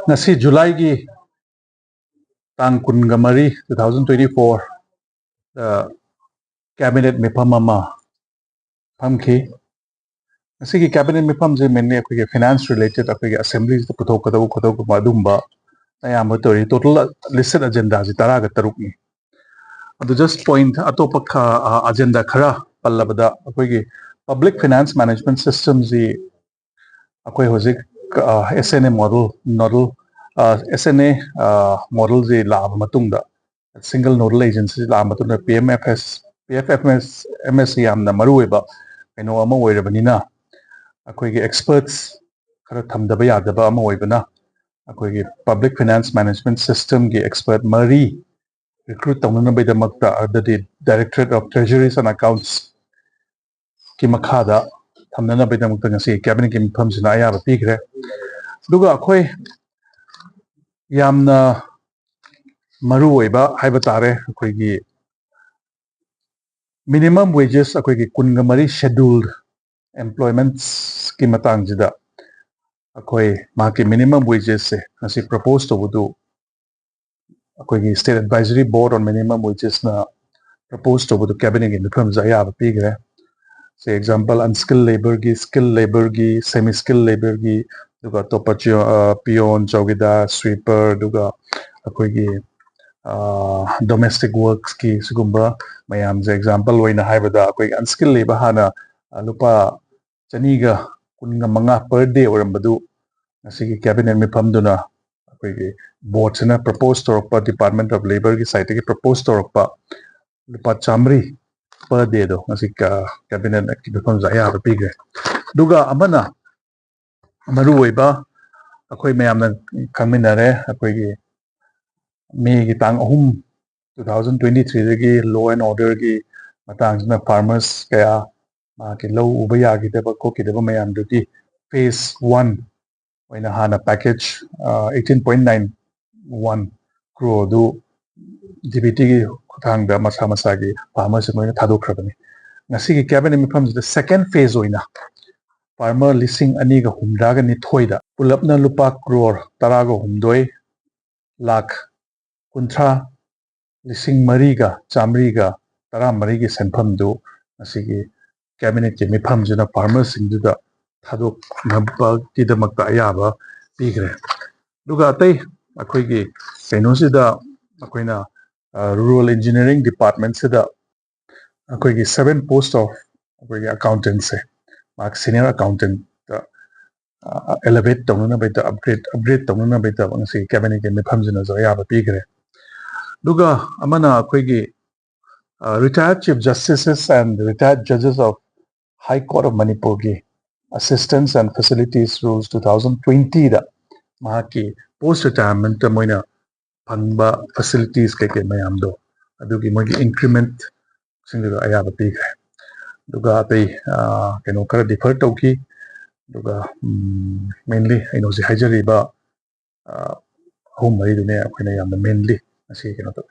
ngasi July gi tang kunga mari 2024 cabinet mifam ama phamki ngasi gi cabinet mifam je mainly akoi finance related akoi assembly to puthok kadau madumba ayam tori total listed agenda ji tara ga taruk ni adu just point atopa kha agenda khara pallabada akoi public finance management system ji akoi hojik SNA model ji lab matungda single nodal agency lab matungda PFMS yamna marueba kaino ama oirabanina akoi experts khara thamdaba yadaba ama oibana akoi public finance management system gi expert mari recruit tawna baidamakta the Directorate of Treasuries and Accounts ki makhada thamna baidamakta ngasi cabinet ki mifam sina ayaba pigre duga akoi yamna maru oiba haiba tare akoi gi minimum wages akoi gi kunga mari scheduled employments ki matang jida akoi maki minimum wages se ngasi propose to budu akoi gi State Advisory Board on Minimum Wages na propose to budu cabinet ki mifam za ayaba pigre say example unskilled labor gi skilled labor gi semi skilled labor gi duga topa peon chowgida sweeper duga akoi gi domestic works ki sugumba mayam je example oina haibada akoi unskilled labor hana lupa chaniga kunga manga per day orambadu ngasi cabinet mifam duna akoi board sina propose torokpa Department of Labor ki site ki propose torokpa lupa chamri per day do ngasi cabinet ki mifam za ayaba pigre duga amana maru oiba akoi mayamna khangminare akoi gi May ki tang ahum 2023 dagi law and order ki matang na farmers kaya ma ki law uba yagi deba ko ki deba mayam duty phase 1 oina hana package 18.91 crore du DBT ki khutang da masa gi farmers moina thadokhrabani ngasi ki cabinet mifam the second phase oina farmer listing ani ga humda ga ni thoida pulapna lupa crore taraga humdoi lakh kuntra lising mariga chamriga tara marigi senpham du asigi cabinet ki mifam juna farmers sing du da thadok nabba ki damakta ayaba pigre duga atai akoi gi kaino sida akoina rural engineering department sida akoi gi 7 post of akoi gi accountant se mark senior accountant elevate tawna baita upgrade tawna baita ngasi cabinet ki mifam juna zo ayaba pigre duga amana akoi gi retired chief justices and retired judges of High Court of Manipur gi assistance and facilities rules 2020 da mahaki post retirement moina phangba facilities ke mayam do adugi mogi increment singa ayaba pigre duga tai keno kara defer tauki duga mainly ino si hajari ba home mari dune akoina yamna mainly asi keno to